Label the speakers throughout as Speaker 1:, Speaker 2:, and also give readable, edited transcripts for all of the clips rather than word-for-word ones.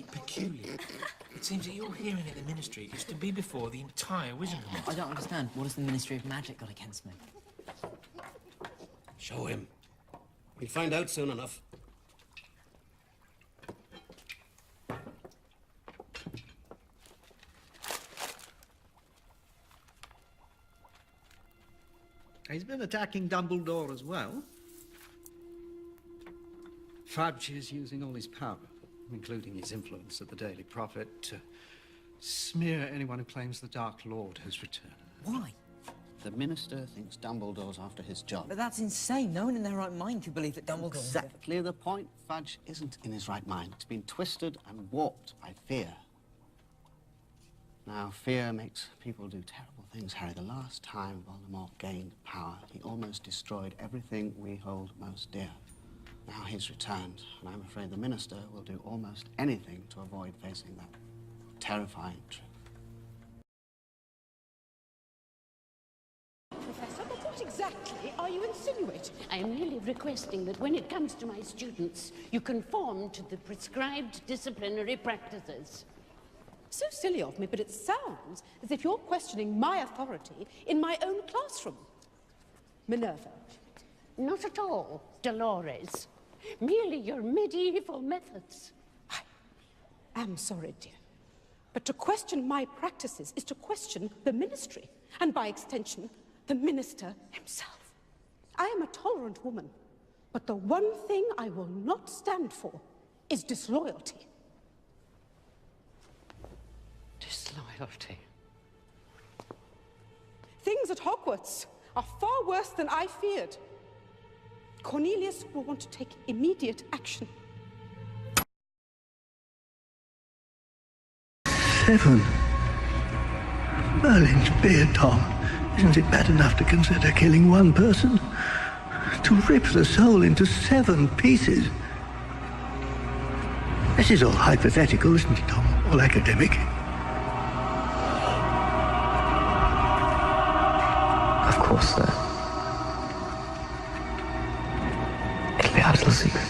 Speaker 1: Peculiar. It seems that your hearing at the Ministry is to be before the entire Wizarding.
Speaker 2: I don't understand. What has the Ministry of Magic got against me?
Speaker 3: Show him. We'll find out soon enough.
Speaker 4: He's been attacking Dumbledore as well. Fudge is using all his power, including his influence at the Daily Prophet, to smear anyone who claims the Dark Lord has returned.
Speaker 2: Why?
Speaker 3: The Minister thinks Dumbledore's after his job.
Speaker 2: But that's insane. No one in their right mind could believe that Dumbledore...
Speaker 3: Exactly the point. Fudge isn't in his right mind. It's been twisted and warped by fear. Now, fear makes people do terrible things, Harry. The last time Voldemort gained power, he almost destroyed everything we hold most dear. Now he's returned, and I'm afraid the Minister will do almost anything to avoid facing that terrifying truth.
Speaker 5: Professor, but what exactly are you insinuating?
Speaker 6: I am merely requesting that when it comes to my students, you conform to the prescribed disciplinary practices.
Speaker 5: So silly of me, but it sounds as if you're questioning my authority in my own classroom. Minerva.
Speaker 6: Not at all, Dolores. Merely your medieval methods.
Speaker 5: I am sorry, dear. But to question my practices is to question the Ministry, and by extension, the Minister himself. I am a tolerant woman, but the one thing I will not stand for is disloyalty.
Speaker 6: Disloyalty?
Speaker 5: Things at Hogwarts are far worse than I feared. Cornelius will want to take immediate action.
Speaker 4: 7. Merlin's beard, Tom. Isn't it bad enough to consider killing one person? To rip the soul into 7 pieces. This is all hypothetical, isn't it, Tom? All academic.
Speaker 2: Of course, sir. It'll be our little secret.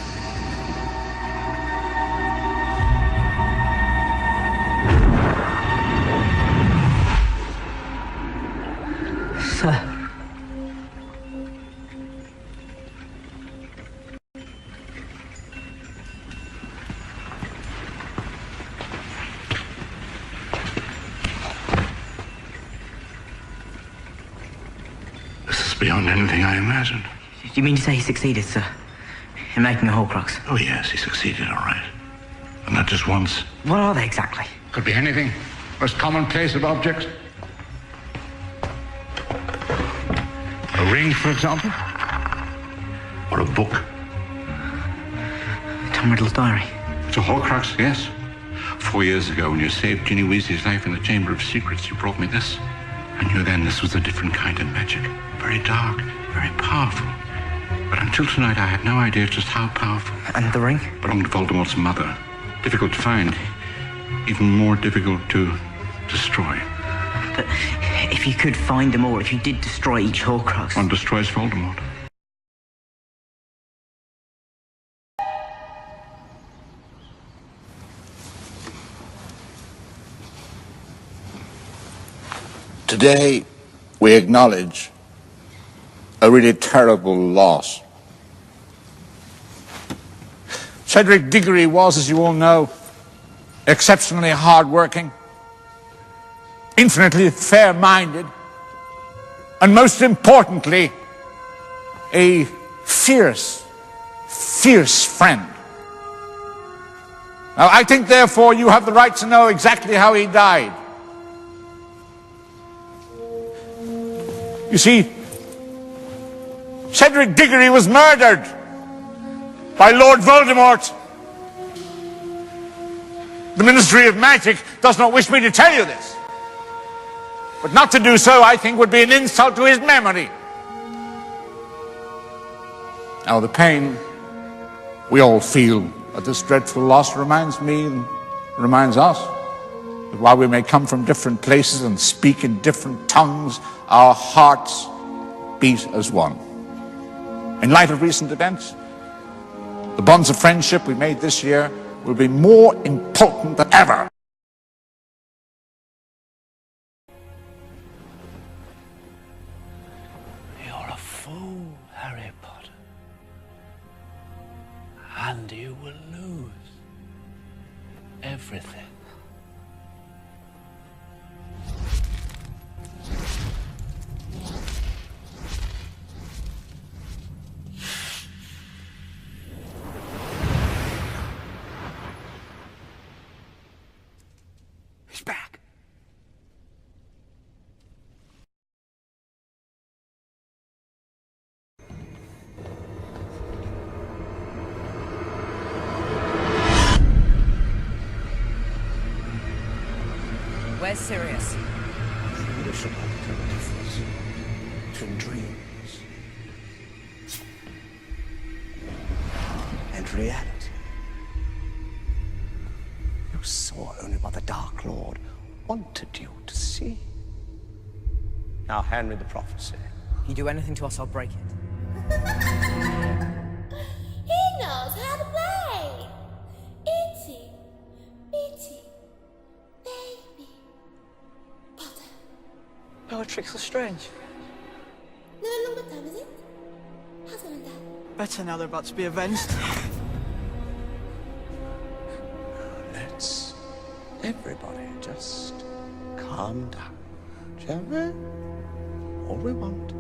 Speaker 2: Sir.
Speaker 7: This is beyond anything I imagined.
Speaker 2: Do you mean to say he succeeded, sir? In making a Horcrux?
Speaker 7: Oh, yes, he succeeded, all right. And not just once.
Speaker 2: What are they exactly?
Speaker 7: Could be anything. Most commonplace of objects. A ring, for example. Or a book.
Speaker 2: Tom Riddle's diary.
Speaker 7: It's a Horcrux, yes. 4 years ago, when you saved Ginny Weasley's life in the Chamber of Secrets, you brought me this. I knew then this was a different kind of magic. Very dark, very powerful. But until tonight, I had no idea just how powerful.
Speaker 2: And the ring?
Speaker 7: Belonged to Voldemort's mother. Difficult to find. Even more difficult to destroy.
Speaker 2: But if you could find them all, if you did destroy each Horcrux...
Speaker 7: One destroys Voldemort.
Speaker 8: Today, we acknowledge a really terrible loss. Cedric Diggory was, as you all know, exceptionally hard-working, infinitely fair-minded, and most importantly, a fierce friend. Now, I think, therefore, you have the right to know exactly how he died. You see, Cedric Diggory was murdered by Lord Voldemort. The Ministry of Magic does not wish me to tell you this. But not to do so, I think, would be an insult to his memory. Now, the pain we all feel at this dreadful loss reminds me and reminds us that while we may come from different places and speak in different tongues, our hearts beat as one. In light of recent events, the bonds of friendship we made this year will be more important than ever.
Speaker 9: You're a fool, Harry Potter. And you will lose everything.
Speaker 2: He's back.
Speaker 10: Where's Sirius?
Speaker 9: You should have the difference between dreams and reality. You saw only what the Dark Lord wanted you to see. Now hand me the prophecy.
Speaker 10: You do anything to us, I'll break it.
Speaker 11: He knows how to play. Itty, bitty, baby. Potter.
Speaker 10: Bellatrix Lestrange.
Speaker 11: Never long what time is it? How's it done?
Speaker 10: Better now they're about to be avenged.
Speaker 9: Let's everybody just calm down, shall we? All we want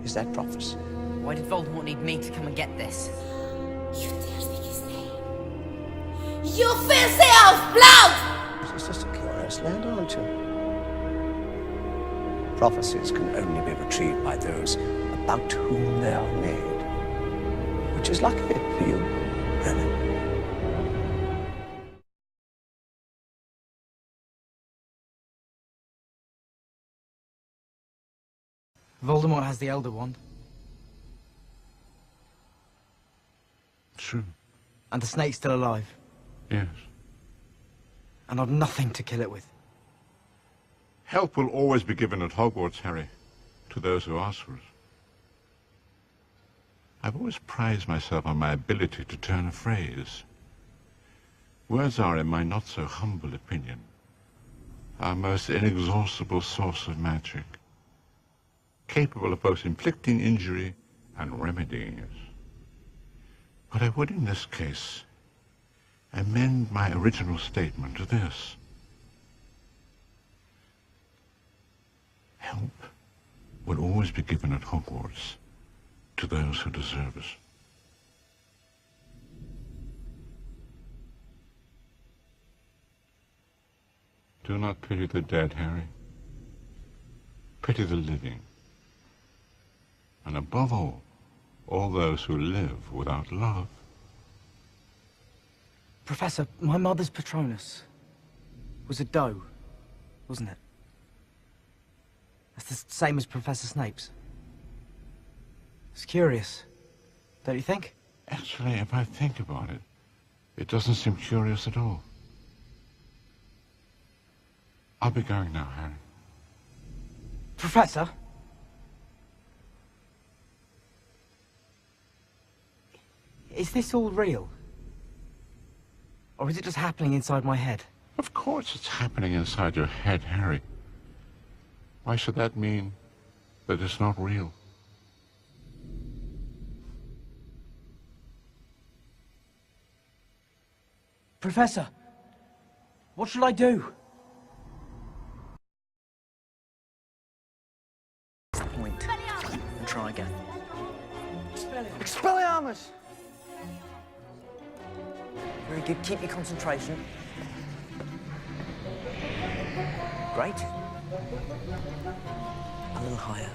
Speaker 9: is that prophecy.
Speaker 10: Why did Voldemort need me to come and get this?
Speaker 11: You dare speak his name. You filthy elf blood!
Speaker 9: It's just a curious land, aren't you? Prophecies can only be retrieved by those about whom they are made. Which is lucky for you, really.
Speaker 10: Voldemort has the Elder Wand.
Speaker 7: True.
Speaker 10: And the snake's still alive.
Speaker 7: Yes.
Speaker 10: And I've nothing to kill it with.
Speaker 7: Help will always be given at Hogwarts, Harry, to those who ask for it. I've always prized myself on my ability to turn a phrase. Words are, in my not-so-humble opinion, our most inexhaustible source of magic, capable of both inflicting injury and remedying it. But I would, in this case, amend my original statement to this. Help will always be given at Hogwarts to those who deserve it. Do not pity the dead, Harry. Pity the living. And above all those who live without love.
Speaker 10: Professor, my mother's Patronus was a doe, wasn't it? That's the same as Professor Snape's. It's curious, don't you think?
Speaker 7: Actually, if I think about it, it doesn't seem curious at all. I'll be going now, Harry.
Speaker 10: Professor? Is this all real? Or is it just happening inside my head?
Speaker 7: Of course it's happening inside your head, Harry. Why should that mean that it's not real?
Speaker 10: Professor, what should I do?
Speaker 2: Point. And try again.
Speaker 10: Expelliarmus! Very good. Keep your concentration.
Speaker 2: Great. A little higher.